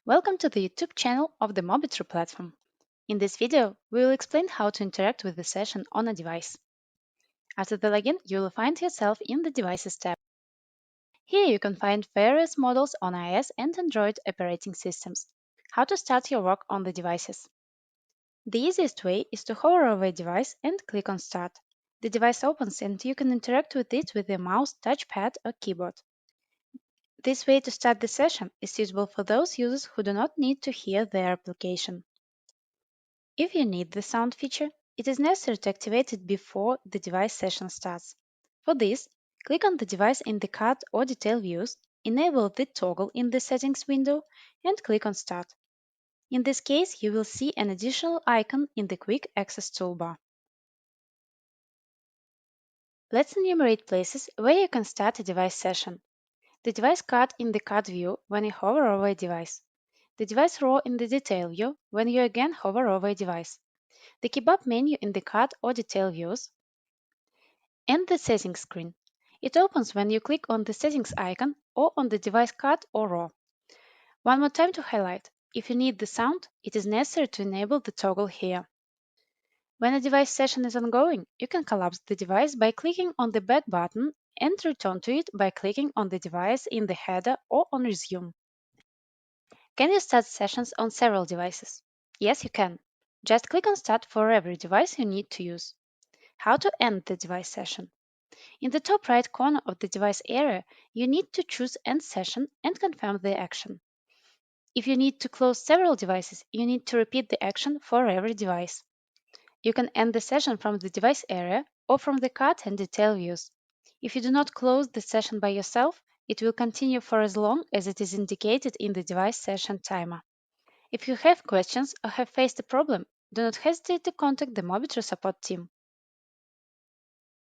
Welcome to the YouTube channel of the Mobitru platform. In this video, we will explain how to interact with the session on a device. After the login, you will find yourself in the Devices tab. Here you can find various models on iOS and Android operating systems. How to start your work on the devices. The easiest way is to hover over a device and click on Start. The device opens and you can interact with it with a mouse, touchpad or keyboard. This way to start the session is suitable for those users who do not need to hear their application. If you need the sound feature, it is necessary to activate it before the device session starts. For this, click on the device in the card or detail views, enable the toggle in the settings window, and click on Start. In this case, you will see an additional icon in the Quick Access toolbar. Let's enumerate places where you can start a device session. The device card in the card view when you hover over a device. The device row in the detail view when you again hover over a device. The kebab menu in the card or detail views, and the settings screen. It opens when you click on the settings icon or on the device card or row. One more time to highlight, if you need the sound, it is necessary to enable the toggle here. When a device session is ongoing, you can collapse the device by clicking on the back button and return to it by clicking on the device in the header or on resume. Can you start sessions on several devices? Yes, you can. Just click on Start for every device you need to use. How to end the device session? In the top right corner of the device area, you need to choose End Session and confirm the action. If you need to close several devices, you need to repeat the action for every device. You can end the session from the device area or from the card and detail views. If you do not close the session by yourself, it will continue for as long as it is indicated in the device session timer. If you have questions or have faced a problem, do not hesitate to contact the Mobitru support team.